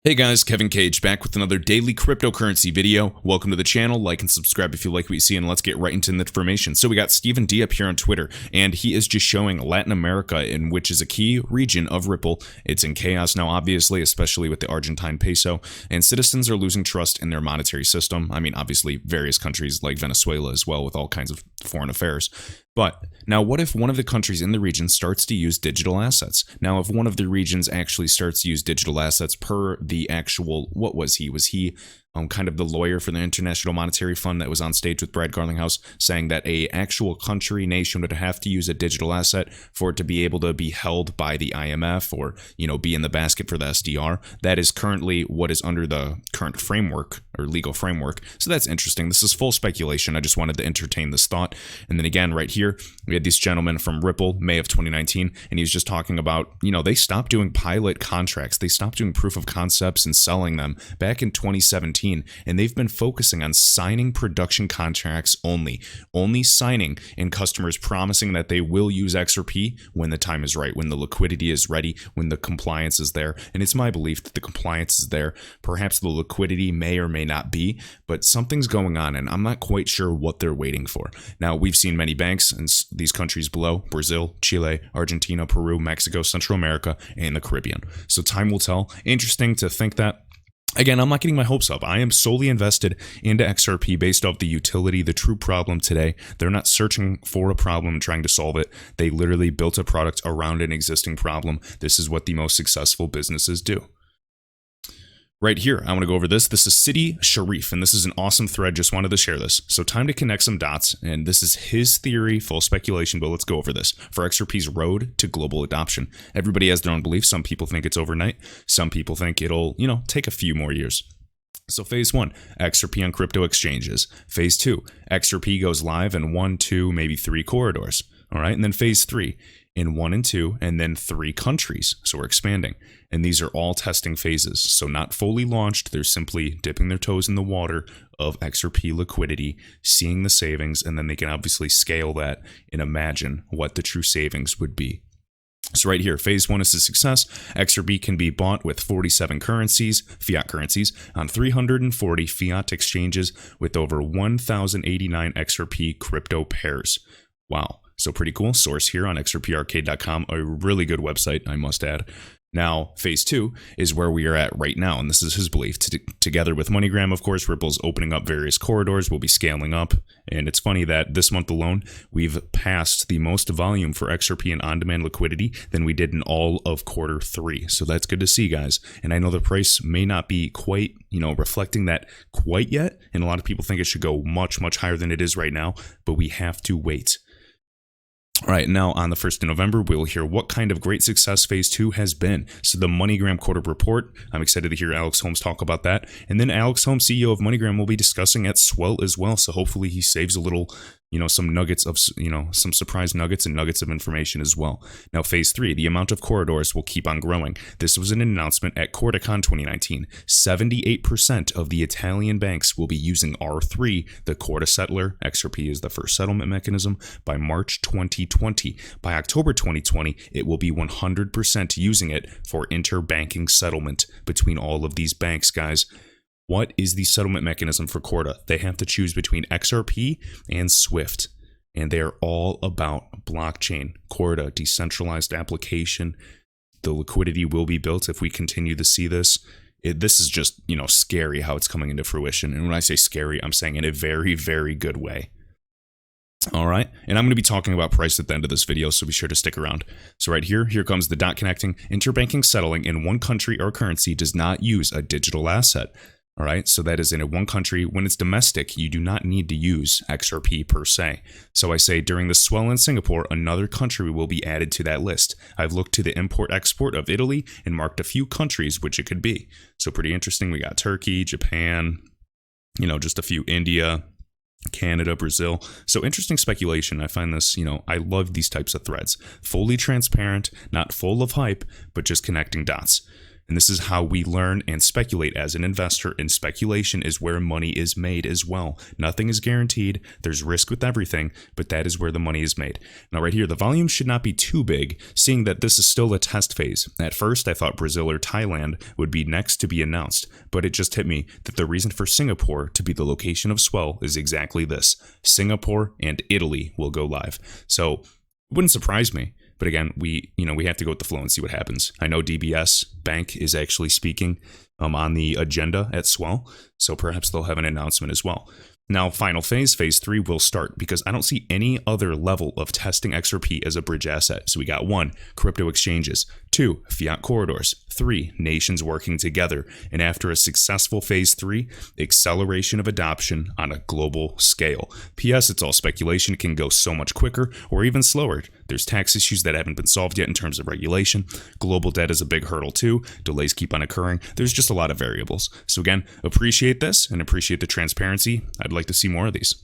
Hey guys, Kevin Cage back with another daily cryptocurrency video. Welcome to the channel. Like and subscribe if you like what you see, and let's get right into the information. So we got Stephen D up here on Twitter, and he is just showing Latin America, in which is a key region of Ripple. It's in chaos now, obviously, especially with the Argentine peso, and citizens are losing trust in their monetary system. I mean, obviously, various countries like Venezuela as well, with all kinds of foreign affairs. But now, what if one of the countries in the region starts to use digital assets? Now, if one of the regions actually starts to use digital assets per the actual, what was he? Was he kind of the lawyer for the International Monetary Fund that was on stage with Brad Garlinghouse, saying that a actual country, nation would have to use a digital asset for it to be able to be held by the IMF or, be in the basket for the SDR? That is currently what is under the current framework or legal framework. So that's interesting. This is full speculation. I just wanted to entertain this thought. And then again, right here, we had this gentleman from Ripple, May of 2019, and he was just talking about, they stopped doing pilot contracts. They stopped doing proof of concepts and selling them back in 2017. And they've been focusing on signing production contracts only signing, and customers promising that they will use XRP when the time is right, when the liquidity is ready, when the compliance is there. And it's my belief that the compliance is there. Perhaps the liquidity may or may not be, but something's going on, and I'm not quite sure what they're waiting for. Now, we've seen many banks in these countries below: Brazil, Chile, Argentina, Peru, Mexico, Central America, and the Caribbean. So time will tell. Interesting to think that. Again, I'm not getting my hopes up. I am solely invested into XRP based off the utility, the true problem today. They're not searching for a problem and trying to solve it. They literally built a product around an existing problem. This is what the most successful businesses do. Right here, I want to go over this. This is City Sharif, and this is an awesome thread. Just wanted to share this. So time to connect some dots, and this is his theory, full speculation, but let's go over this. For XRP's road to global adoption. Everybody has their own beliefs. Some people think it's overnight. Some people think it'll, take a few more years. So phase 1, XRP on crypto exchanges. Phase 2, XRP goes live in 1, 2, maybe 3 corridors. All right, and then phase 3, in 1 and 2, and then 3 countries. So we're expanding. And these are all testing phases. So not fully launched. They're simply dipping their toes in the water of XRP liquidity, seeing the savings, and then they can obviously scale that and imagine what the true savings would be. So right here, phase 1 is a success. XRP can be bought with 47 currencies, fiat currencies, on 340 fiat exchanges with over 1,089 XRP crypto pairs. Wow. So pretty cool. Source here on xrparcade.com, a really good website, I must add. Now, phase 2 is where we are at right now, and this is his belief. Together with MoneyGram, of course, Ripple's opening up various corridors. We'll be scaling up, and it's funny that this month alone, we've passed the most volume for XRP and on-demand liquidity than we did in all of quarter 3. So that's good to see, guys. And I know the price may not be quite, reflecting that quite yet, and a lot of people think it should go much, much higher than it is right now, but we have to wait. All right, now on the 1st of November, we'll hear what kind of great success phase 2 has been. So the MoneyGram quarter report, I'm excited to hear Alex Holmes talk about that. And then Alex Holmes, CEO of MoneyGram, will be discussing at Swell as well. So hopefully he saves a little, some nuggets of, some surprise nuggets and nuggets of information as well. Now, phase 3, the amount of corridors will keep on growing. This was an announcement at CordaCon 2019. 78% of the Italian banks will be using R3, the Corda settler. XRP is the first settlement mechanism, by March 2020. By October 2020, it will be 100% using it for interbanking settlement between all of these banks, guys. What is the settlement mechanism for Corda? They have to choose between XRP and SWIFT, and they are all about blockchain. Corda, decentralized application. The liquidity will be built if we continue to see this. This is just, scary how it's coming into fruition. And when I say scary, I'm saying in a very, very good way. All right, and I'm going to be talking about price at the end of this video, so be sure to stick around. So right here comes the dot connecting. Interbanking settling in one country or currency does not use a digital asset. All right, so that is in one country. When it's domestic, you do not need to use XRP per se. So I say during the swell in Singapore, another country will be added to that list. I've looked to the import-export of Italy and marked a few countries which it could be. So pretty interesting. We got Turkey, Japan, just a few, India, Canada, Brazil. So interesting speculation. I find this, I love these types of threads. Fully transparent, not full of hype, but just connecting dots. And this is how we learn and speculate as an investor. And speculation is where money is made as well. Nothing is guaranteed. There's risk with everything, but that is where the money is made. Now right here, the volume should not be too big, seeing that this is still a test phase. At first, I thought Brazil or Thailand would be next to be announced, but it just hit me that the reason for Singapore to be the location of swell is exactly this. Singapore and Italy will go live. So it wouldn't surprise me. But again, we have to go with the flow and see what happens. I know DBS Bank is actually speaking on the agenda at Swell, so perhaps they'll have an announcement as well. Now, final phase 3 will start because I don't see any other level of testing XRP as a bridge asset. So we got 1, crypto exchanges, 2, fiat corridors, 3, nations working together, and after a successful phase 3, acceleration of adoption on a global scale. P.S. It's all speculation. It can go so much quicker or even slower. There's tax issues that haven't been solved yet in terms of regulation. Global debt is a big hurdle too. Delays keep on occurring. There's just a lot of variables. So again, appreciate this and appreciate the transparency. I'd like to see more of these.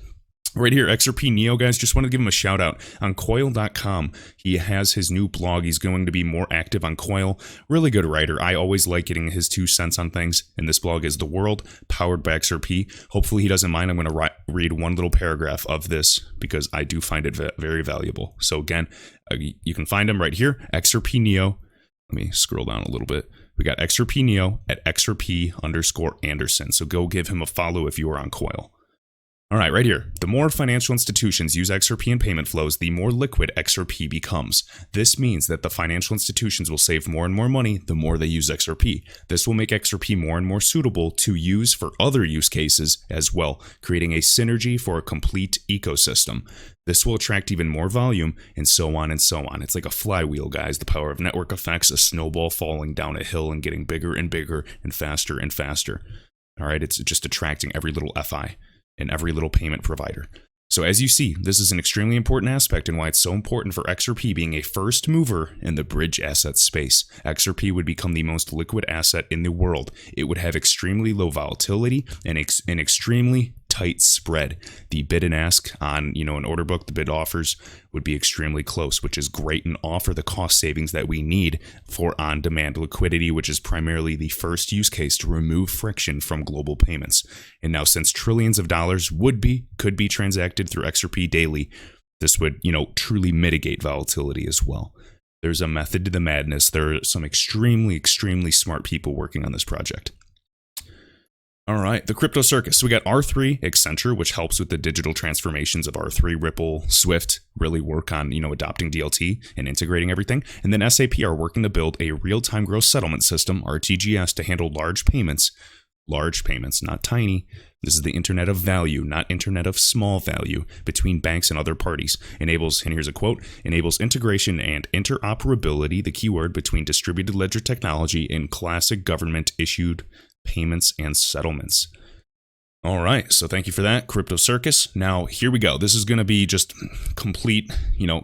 Right here, XRP Neo, guys, just wanted to give him a shout out on coil.com. He has his new blog. He's going to be more active on Coil. Really good writer. I always like getting his 2 cents on things. And this blog is The World, powered by XRP. Hopefully he doesn't mind. I'm going to read one little paragraph of this because I do find it very valuable. So again, you can find him right here, XRP Neo. Let me scroll down a little bit. We got XRP Neo at XRP_Anderson. So go give him a follow if you are on Coil. All right, right here. The more financial institutions use XRP in payment flows, the more liquid XRP becomes. This means that the financial institutions will save more and more money the more they use XRP. This will make XRP more and more suitable to use for other use cases as well, creating a synergy for a complete ecosystem. This will attract even more volume, and so on and so on. It's like a flywheel, guys. The power of network effects, a snowball falling down a hill and getting bigger and bigger and faster and faster. All right, it's just attracting every little FI and every little payment provider. So as you see, this is an extremely important aspect and why it's so important for XRP being a first mover in the bridge asset space. XRP would become the most liquid asset in the world. It would have extremely low volatility and an extremely tight spread. The bid and ask on, an order book, the bid offers would be extremely close, which is great and offer the cost savings that we need for on-demand liquidity, which is primarily the first use case to remove friction from global payments. And now since trillions of dollars could be transacted through XRP daily, this would, truly mitigate volatility as well. There's a method to the madness. There are some extremely, extremely smart people working on this project. All right, the crypto circus. So we got R3, Accenture, which helps with the digital transformations of R3, Ripple, Swift, really work on, adopting DLT and integrating everything. And then SAP are working to build a real-time gross settlement system, RTGS, to handle large payments, not tiny. This is the internet of value, not internet of small value between banks and other parties. Enables, and here's a quote, enables integration and interoperability, the keyword, between distributed ledger technology and classic government-issued payments and settlements. All right, so thank you for that, Crypto Circus. Now, here we go. This is going to be just complete,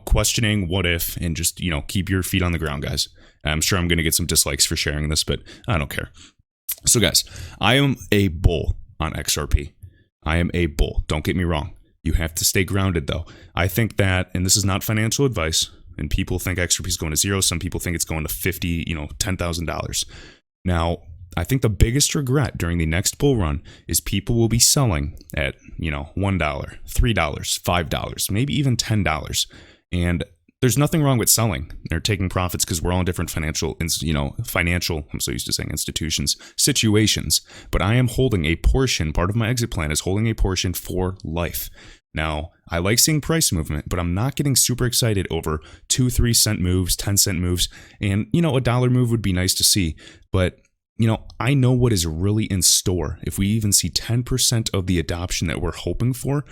questioning what if, and just, keep your feet on the ground, guys. I'm sure I'm going to get some dislikes for sharing this, but I don't care. So, guys, I am a bull on XRP. I am a bull. Don't get me wrong. You have to stay grounded, though. I think that, and this is not financial advice, and people think XRP is going to zero. Some people think it's going to $10,000. Now, I think the biggest regret during the next bull run is people will be selling at, $1, $3, $5, maybe even $10. And there's nothing wrong with selling. They're taking profits because we're all in different financial, I'm so used to saying institutions, situations. But I am holding a portion, part of my exit plan is holding a portion for life. Now, I like seeing price movement, but I'm not getting super excited over 2-3 cent moves, 10-cent moves. And, a dollar move would be nice to see. But I know what is really in store if we even see 10% of the adoption that we're hoping for.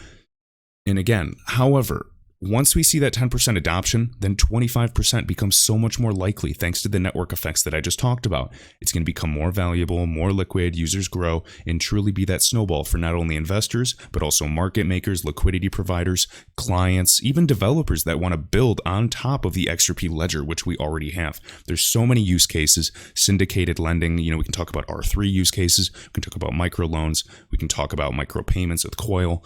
And again, however, once we see that 10% adoption, then 25% becomes so much more likely thanks to the network effects that I just talked about. It's going to become more valuable, more liquid, users grow, and truly be that snowball for not only investors, but also market makers, liquidity providers, clients, even developers that want to build on top of the XRP ledger, which we already have. There's so many use cases, syndicated lending, we can talk about R3 use cases, we can talk about microloans, we can talk about micropayments with Coil.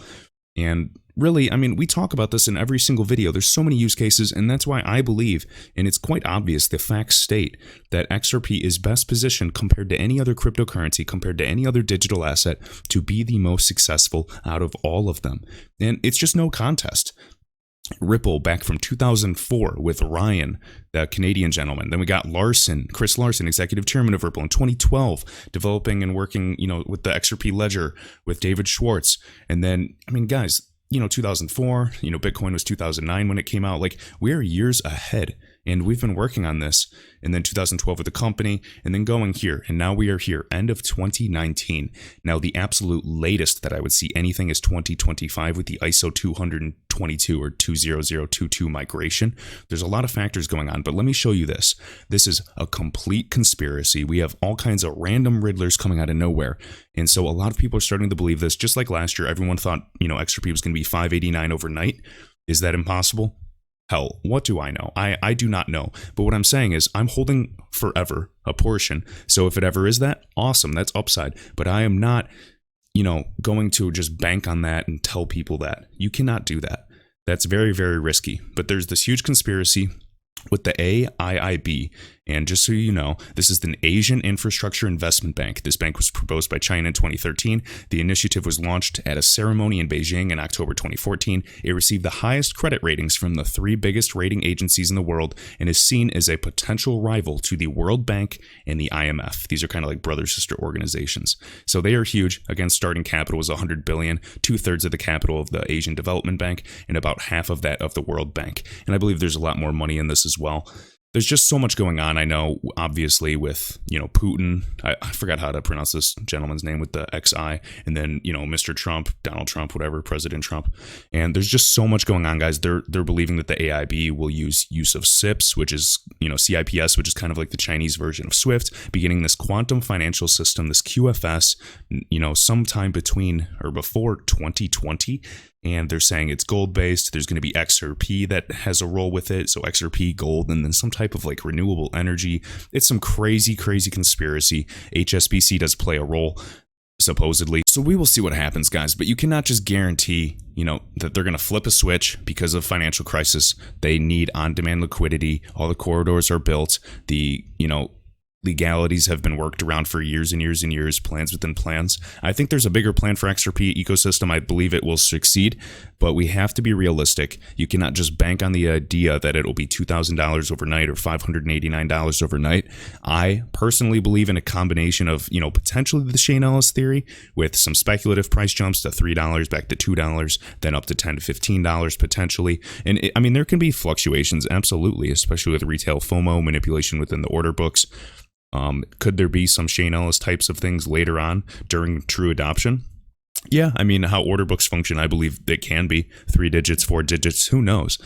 And really, I mean, we talk about this in every single video. There's so many use cases, and that's why I believe, and it's quite obvious, the facts state that XRP is best positioned compared to any other cryptocurrency, compared to any other digital asset, to be the most successful out of all of them. And it's just no contest. Ripple back from 2004 with Ryan, the Canadian gentleman. Then we got Larson, Chris Larson, executive chairman of Ripple in 2012, developing and working, with the XRP ledger with David Schwartz. And then, I mean, guys, 2004, Bitcoin was 2009 when it came out. Like, we're years ahead, and we've been working on this. And then 2012 with the company, and then going here. And now we are here, end of 2019. Now, the absolute latest that I would see anything is 2025 with the ISO 222 or 20022 migration. There's a lot of factors going on, but let me show you this. This is a complete conspiracy. We have all kinds of random riddlers coming out of nowhere. And so a lot of people are starting to believe this. Just like last year, everyone thought, XRP was going to be 589 overnight. Is that impossible? Hell, what do I know? I do not know. But what I'm saying is I'm holding forever a portion. So if it ever is that, awesome, that's upside. But I am not, going to just bank on that and tell people that. You cannot do that. That's very, very risky. But there's this huge conspiracy with the AIIB. And just so you know, this is an Asian Infrastructure Investment Bank. This bank was proposed by China in 2013. The initiative was launched at a ceremony in Beijing in October 2014. It received the highest credit ratings from the 3 biggest rating agencies in the world and is seen as a potential rival to the World Bank and the IMF. These are kind of like brother-sister organizations. So they are huge. Again, starting capital was $100 billion, 2/3 of the capital of the Asian Development Bank, and about half of that of the World Bank. And I believe there's a lot more money in this as well. There's just so much going on. I know, obviously, with, Putin. I forgot how to pronounce this gentleman's name with the XI. And then, Mr. Trump, Donald Trump, whatever, President Trump. And there's just so much going on, guys. They're believing that the AIB will use of CIPS, which is, CIPS, which is kind of like the Chinese version of SWIFT, beginning this quantum financial system, this QFS, sometime between or before 2020. And they're saying it's gold-based. There's going to be XRP that has a role with it. So XRP, gold, and then some type of like renewable energy. It's some crazy, crazy conspiracy. HSBC does play a role, supposedly. So we will see what happens, guys. But you cannot just guarantee, that they're going to flip a switch because of financial crisis. They need on-demand liquidity. All the corridors are built. The, legalities have been worked around for years and years and years, plans within plans. I think there's a bigger plan for XRP ecosystem. I believe it will succeed, but we have to be realistic. You cannot just bank on the idea that it'll be $2,000 overnight or $589 overnight. I personally believe in a combination of, potentially the Shane Ellis theory with some speculative price jumps to $3, back to $2, then up to $10 to $15 potentially. And there can be fluctuations, absolutely, especially with retail FOMO, manipulation within the order books. Could there be some Shane Ellis types of things later on during true adoption? Yeah, how order books function, I believe it can be 3 digits, 4 digits, who knows?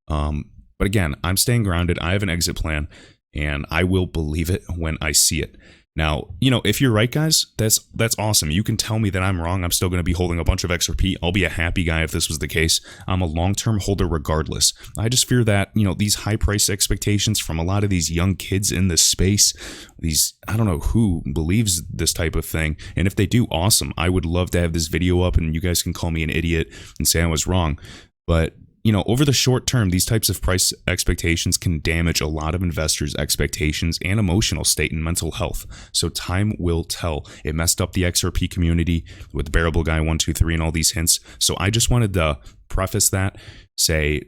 But again, I'm staying grounded. I have an exit plan, and I will believe it when I see it. Now, if you're right, guys, that's awesome. You can tell me that I'm wrong. I'm still going to be holding a bunch of XRP. I'll be a happy guy if this was the case. I'm a long-term holder regardless. I just fear that, these high price expectations from a lot of these young kids in this space, I don't know who believes this type of thing. And if they do, awesome. I would love to have this video up and you guys can call me an idiot and say I was wrong. But over the short term, these types of price expectations can damage a lot of investors' expectations and emotional state and mental health. So time will tell. It messed up the XRP community with Bearable Guy 123 and all these hints. So I just wanted to preface that, say,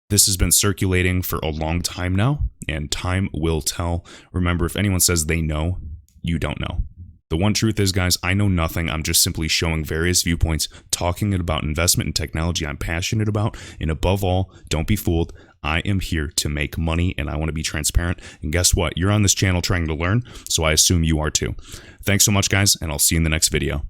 this has been circulating for a long time now, and time will tell. Remember, if anyone says they know, you don't know. The one truth is, guys, I know nothing. I'm just simply showing various viewpoints, talking about investment and technology I'm passionate about. And above all, don't be fooled. I am here to make money and I want to be transparent. And guess what? You're on this channel trying to learn, so I assume you are too. Thanks so much, guys, and I'll see you in the next video.